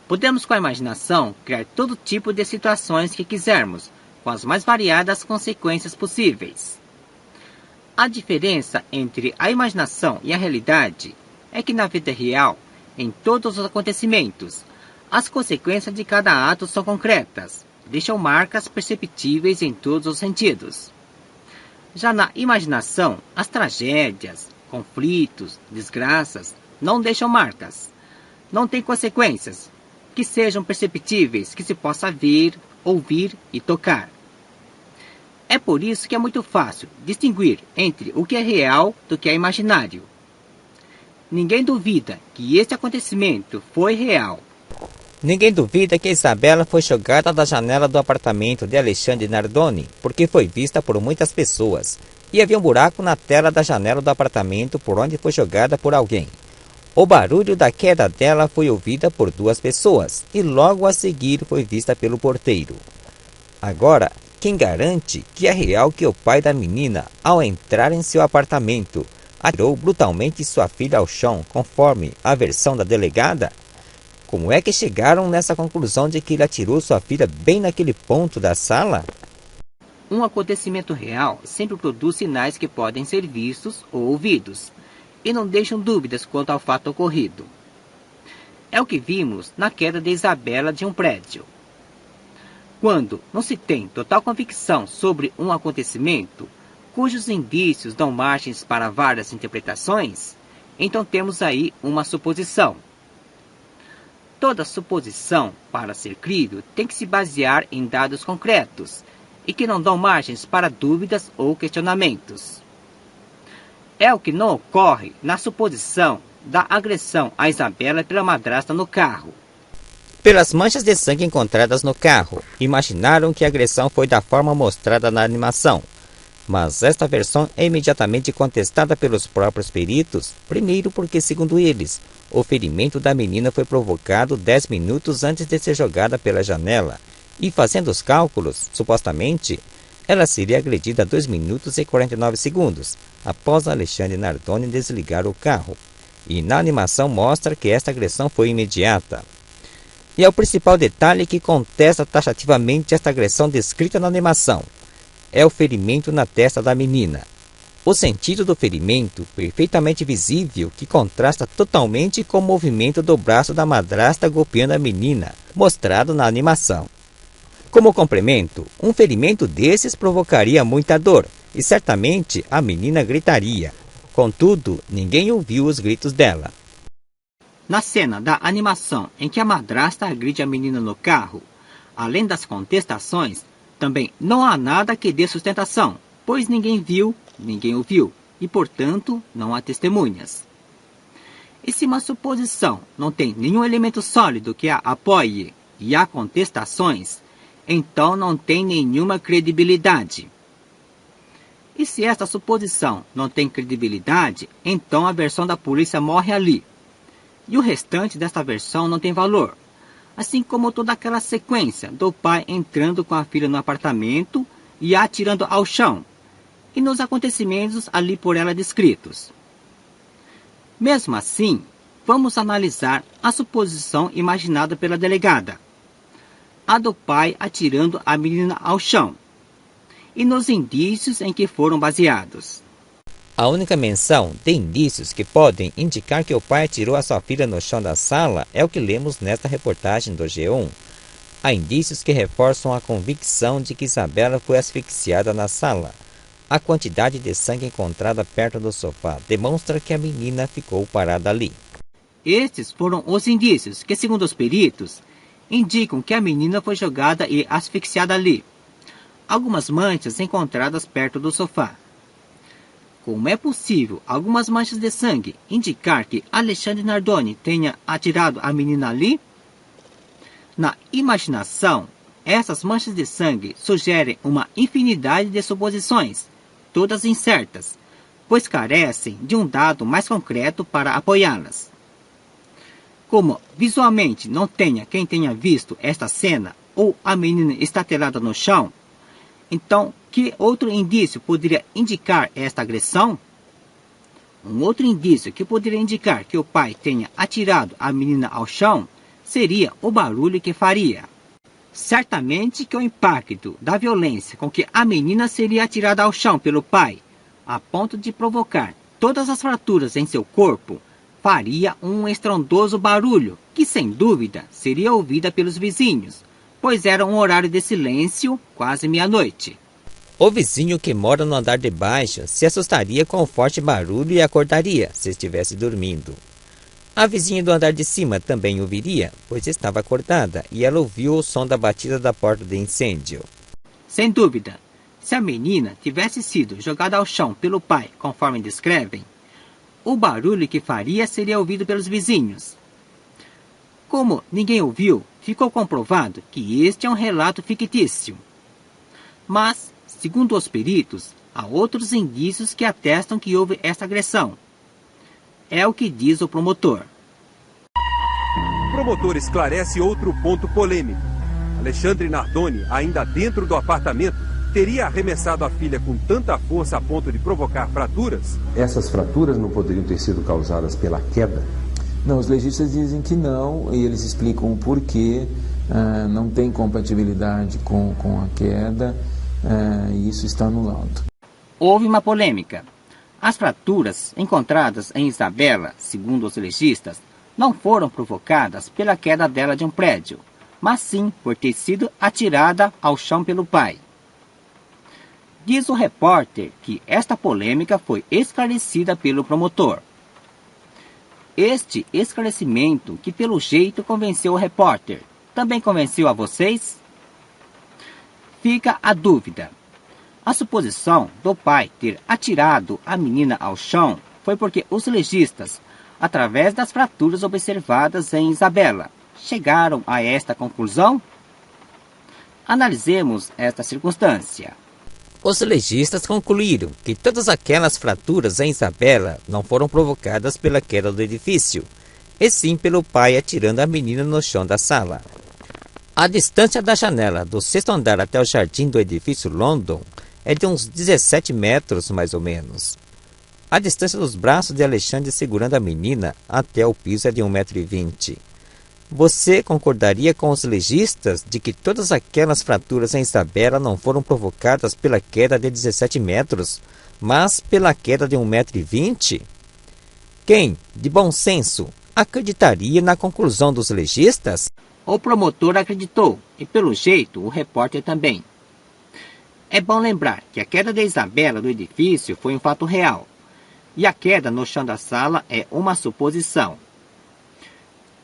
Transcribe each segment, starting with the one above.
Podemos, com a imaginação, criar todo tipo de situações que quisermos, com as mais variadas consequências possíveis. A diferença entre a imaginação e a realidade é que na vida real, em todos os acontecimentos, as consequências de cada ato são concretas, deixam marcas perceptíveis em todos os sentidos. Já na imaginação, as tragédias, conflitos, desgraças não deixam marcas, não têm consequências que sejam perceptíveis, que se possa ver, ouvir e tocar. É por isso que é muito fácil distinguir entre o que é real do que é imaginário. Ninguém duvida que este acontecimento foi real. Ninguém duvida que Isabela foi jogada da janela do apartamento de Alexandre Nardoni, porque foi vista por muitas pessoas, e havia um buraco na tela da janela do apartamento por onde foi jogada por alguém. O barulho da queda dela foi ouvida por 2 pessoas, e logo a seguir foi vista pelo porteiro. Agora, quem garante que é real que o pai da menina, ao entrar em seu apartamento, atirou brutalmente sua filha ao chão, conforme a versão da delegada? Como é que chegaram nessa conclusão de que ele atirou sua filha bem naquele ponto da sala? Um acontecimento real sempre produz sinais que podem ser vistos ou ouvidos, e não deixam dúvidas quanto ao fato ocorrido. É o que vimos na queda de Isabela de um prédio. Quando não se tem total convicção sobre um acontecimento, cujos indícios dão margens para várias interpretações, então temos aí uma suposição. Toda suposição, para ser crível, tem que se basear em dados concretos e que não dão margens para dúvidas ou questionamentos. É o que não ocorre na suposição da agressão a Isabela pela madrasta no carro. Pelas manchas de sangue encontradas no carro, imaginaram que a agressão foi da forma mostrada na animação. Mas esta versão é imediatamente contestada pelos próprios peritos, primeiro porque, segundo eles, o ferimento da menina foi provocado 10 minutos antes de ser jogada pela janela, e fazendo os cálculos, supostamente, ela seria agredida 2 minutos e 49 segundos, após Alexandre Nardoni desligar o carro. E na animação mostra que esta agressão foi imediata. E é o principal detalhe que contesta taxativamente esta agressão descrita na animação. É o ferimento na testa da menina. O sentido do ferimento, perfeitamente visível, que contrasta totalmente com o movimento do braço da madrasta golpeando a menina, mostrado na animação. Como complemento, um ferimento desses provocaria muita dor, e certamente a menina gritaria. Contudo, ninguém ouviu os gritos dela. Na cena da animação em que a madrasta agride a menina no carro, além das contestações, também não há nada que dê sustentação, pois ninguém viu, ninguém ouviu, e, portanto, não há testemunhas. E se uma suposição não tem nenhum elemento sólido que a apoie e há contestações, então não tem nenhuma credibilidade. E se esta suposição não tem credibilidade, então a versão da polícia morre ali. E o restante desta versão não tem valor, assim como toda aquela sequência do pai entrando com a filha no apartamento e a atirando ao chão, e nos acontecimentos ali por ela descritos. Mesmo assim, vamos analisar a suposição imaginada pela delegada, a do pai atirando a menina ao chão, e nos indícios em que foram baseados. A única menção de indícios que podem indicar que o pai atirou a sua filha no chão da sala é o que lemos nesta reportagem do G1. Há indícios que reforçam a convicção de que Isabela foi asfixiada na sala. A quantidade de sangue encontrada perto do sofá demonstra que a menina ficou parada ali. Estes foram os indícios que, segundo os peritos, indicam que a menina foi jogada e asfixiada ali. Algumas manchas encontradas perto do sofá. Como é possível algumas manchas de sangue indicar que Alexandre Nardoni tenha atirado a menina ali? Na imaginação, essas manchas de sangue sugerem uma infinidade de suposições, todas incertas, pois carecem de um dado mais concreto para apoiá-las. Como visualmente não tenha quem tenha visto esta cena ou a menina estatelada no chão, então, que outro indício poderia indicar esta agressão? Um outro indício que poderia indicar que o pai tenha atirado a menina ao chão seria o barulho que faria. Certamente que o impacto da violência com que a menina seria atirada ao chão pelo pai, a ponto de provocar todas as fraturas em seu corpo, faria um estrondoso barulho, que sem dúvida seria ouvida pelos vizinhos, pois era um horário de silêncio, quase meia-noite. O vizinho que mora no andar de baixo se assustaria com o forte barulho e acordaria, se estivesse dormindo. A vizinha do andar de cima também ouviria, pois estava acordada, e ela ouviu o som da batida da porta de incêndio. Sem dúvida, se a menina tivesse sido jogada ao chão pelo pai, conforme descrevem, o barulho que faria seria ouvido pelos vizinhos. Como ninguém ouviu, ficou comprovado que este é um relato fictício. Mas, segundo os peritos, há outros indícios que atestam que houve esta agressão. É o que diz o promotor. O promotor esclarece outro ponto polêmico. Alexandre Nardoni, ainda dentro do apartamento, teria arremessado a filha com tanta força a ponto de provocar fraturas? Essas fraturas não poderiam ter sido causadas pela queda? Não, os legistas dizem que não, e eles explicam o porquê. Não tem compatibilidade com a queda, e isso está no laudo. Houve uma polêmica. As fraturas encontradas em Isabela, segundo os legistas, não foram provocadas pela queda dela de um prédio, mas sim por ter sido atirada ao chão pelo pai. Diz o repórter que esta polêmica foi esclarecida pelo promotor. Este esclarecimento, que pelo jeito convenceu o repórter, também convenceu a vocês? Fica a dúvida. A suposição do pai ter atirado a menina ao chão foi porque os legistas, através das fraturas observadas em Isabela, chegaram a esta conclusão? Analisemos esta circunstância. Os legistas concluíram que todas aquelas fraturas em Isabela não foram provocadas pela queda do edifício, e sim pelo pai atirando a menina no chão da sala. A distância da janela do 6º andar até o jardim do edifício London é de uns 17 metros, mais ou menos. A distância dos braços de Alexandre segurando a menina até o piso é de 1,20 m. Você concordaria com os legistas de que todas aquelas fraturas em Isabela não foram provocadas pela queda de 17 metros, mas pela queda de 1,20 m? Quem, de bom senso, acreditaria na conclusão dos legistas? O promotor acreditou, e pelo jeito o repórter também. É bom lembrar que a queda de Isabela do edifício foi um fato real, e a queda no chão da sala é uma suposição.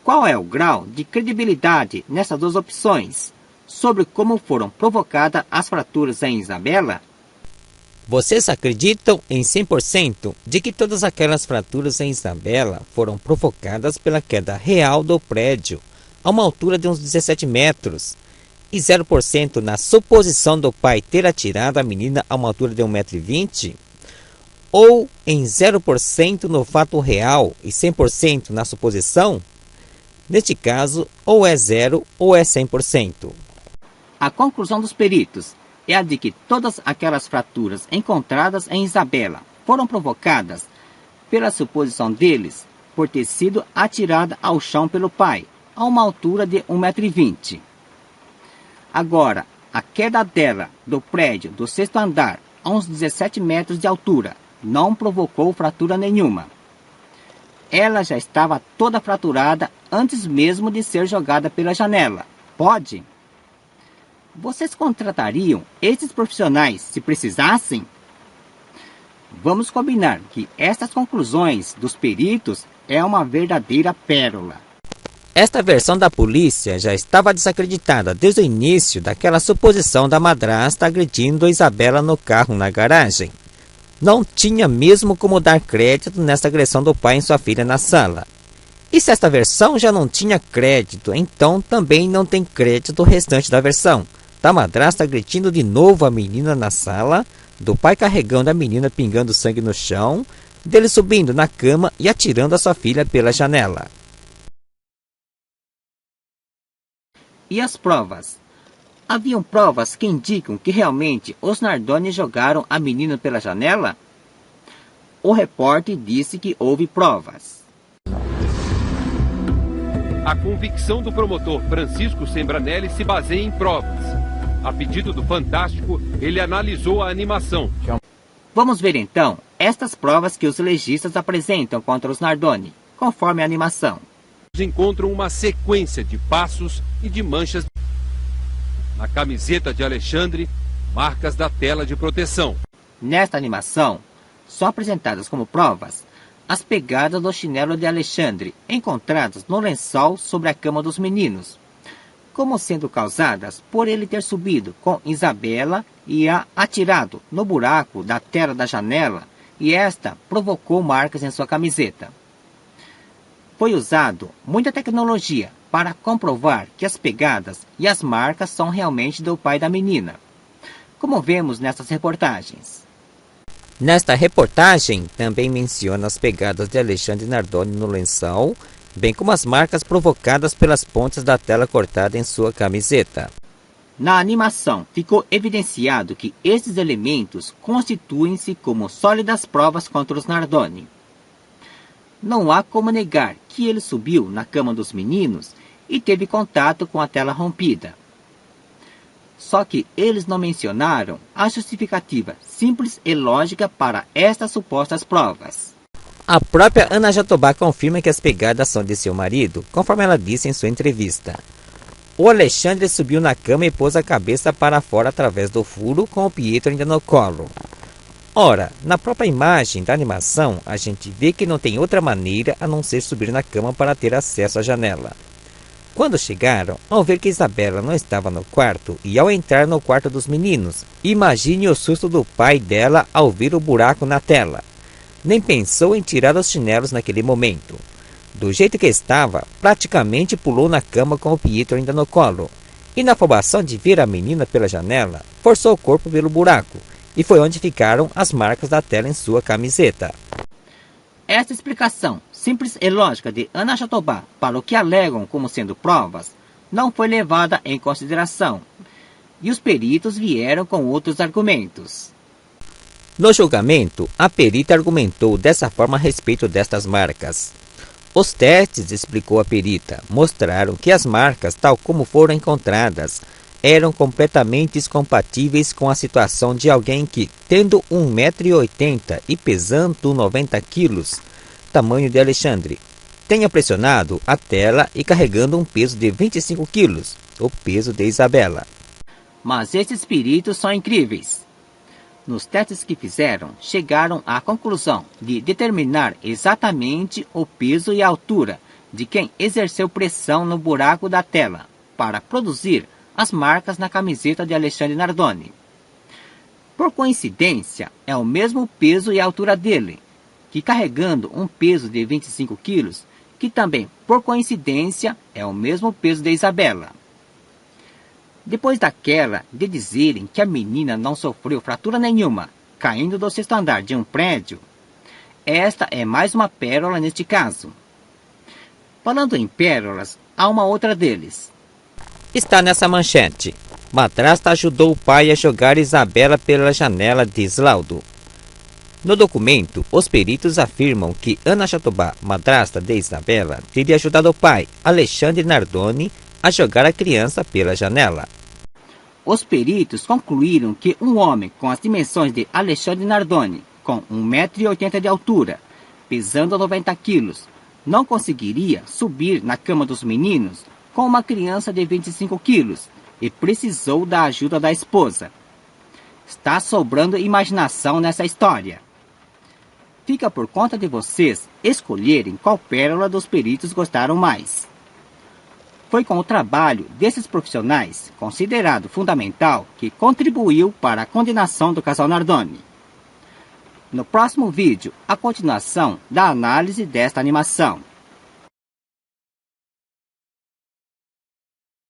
Qual é o grau de credibilidade nessas duas opções sobre como foram provocadas as fraturas em Isabela? Vocês acreditam em 100% de que todas aquelas fraturas em Isabela foram provocadas pela queda real do prédio, a uma altura de uns 17 metros, e 0% na suposição do pai ter atirado a menina a uma altura de 1,20 m? Ou em 0% no fato real e 100% na suposição? Neste caso, ou é 0 ou é 100%. A conclusão dos peritos é a de que todas aquelas fraturas encontradas em Isabela foram provocadas pela suposição deles por ter sido atirada ao chão pelo pai, a uma altura de 1,20 m. Agora, a queda dela do prédio do 6º andar a uns 17 metros de altura não provocou fratura nenhuma. Ela já estava toda fraturada antes mesmo de ser jogada pela janela. Pode? Vocês contratariam esses profissionais se precisassem? Vamos combinar que estas conclusões dos peritos é uma verdadeira pérola. Esta versão da polícia já estava desacreditada desde o início daquela suposição da madrasta agredindo Isabela no carro na garagem. Não tinha mesmo como dar crédito nesta agressão do pai em sua filha na sala. E se esta versão já não tinha crédito, então também não tem crédito o restante da versão. Da madrasta agredindo de novo a menina na sala, do pai carregando a menina pingando sangue no chão, dele subindo na cama e atirando a sua filha pela janela. E as provas? Haviam provas que indicam que realmente os Nardoni jogaram a menina pela janela? O repórter disse que houve provas. A convicção do promotor Francisco Sembranelli se baseia em provas. A pedido do Fantástico, ele analisou a animação. Vamos ver então estas provas que os legistas apresentam contra os Nardoni, conforme a animação. Encontram uma sequência de passos e de manchas. Na camiseta de Alexandre, marcas da tela de proteção. Nesta animação, são apresentadas como provas as pegadas do chinelo de Alexandre, encontradas no lençol sobre a cama dos meninos, como sendo causadas por ele ter subido com Isabela e a atirado no buraco da tela da janela, e esta provocou marcas em sua camiseta. Foi usado muita tecnologia para comprovar que as pegadas e as marcas são realmente do pai da menina, como vemos nessas reportagens. Nesta reportagem, também menciona as pegadas de Alexandre Nardoni no lençol, bem como as marcas provocadas pelas pontas da tela cortada em sua camiseta. Na animação, ficou evidenciado que esses elementos constituem-se como sólidas provas contra os Nardoni. Não há como negar que ele subiu na cama dos meninos e teve contato com a tela rompida. Só que eles não mencionaram a justificativa simples e lógica para estas supostas provas. A própria Ana Jatobá confirma que as pegadas são de seu marido, conforme ela disse em sua entrevista. O Alexandre subiu na cama e pôs a cabeça para fora através do furo, com o Pietro ainda no colo. Ora, na própria imagem da animação, a gente vê que não tem outra maneira a não ser subir na cama para ter acesso à janela. Quando chegaram, ao ver que Isabela não estava no quarto e ao entrar no quarto dos meninos, imagine o susto do pai dela ao ver o buraco na tela. Nem pensou em tirar os chinelos naquele momento. Do jeito que estava, praticamente pulou na cama com o Pietro ainda no colo. E na afobação de ver a menina pela janela, forçou o corpo pelo buraco, e foi onde ficaram as marcas da tela em sua camiseta. Esta explicação simples e lógica de Ana Jatobá para o que alegam como sendo provas não foi levada em consideração, e os peritos vieram com outros argumentos. No julgamento, a perita argumentou dessa forma a respeito destas marcas. Os testes, explicou a perita, mostraram que as marcas, tal como foram encontradas, eram completamente incompatíveis com a situação de alguém que, tendo 1,80 m e pesando 90 kg, tamanho de Alexandre, tenha pressionado a tela e carregando um peso de 25 kg, o peso de Isabela. Mas esses peritos são incríveis. Nos testes que fizeram, chegaram à conclusão de determinar exatamente o peso e a altura de quem exerceu pressão no buraco da tela para produzir as marcas na camiseta de Alexandre Nardoni. Por coincidência, é o mesmo peso e altura dele, que carregando um peso de 25 kg, que também, por coincidência, é o mesmo peso de Isabela. Depois daquela de dizerem que a menina não sofreu fratura nenhuma, caindo do 6º andar de um prédio, esta é mais uma pérola neste caso. Falando em pérolas, há uma outra deles. Está nessa manchete. Madrasta ajudou o pai a jogar Isabela pela janela, diz laudo. No documento, os peritos afirmam que Ana Jatobá, madrasta de Isabela, teria ajudado o pai, Alexandre Nardoni, a jogar a criança pela janela. Os peritos concluíram que um homem com as dimensões de Alexandre Nardoni, com 1,80 m de altura, pesando 90 kg, não conseguiria subir na cama dos meninos com uma criança de 25 kg e precisou da ajuda da esposa. Está sobrando imaginação nessa história. Fica por conta de vocês escolherem qual pérola dos peritos gostaram mais. Foi com o trabalho desses profissionais, considerado fundamental, que contribuiu para a condenação do casal Nardoni. No próximo vídeo, a continuação da análise desta animação.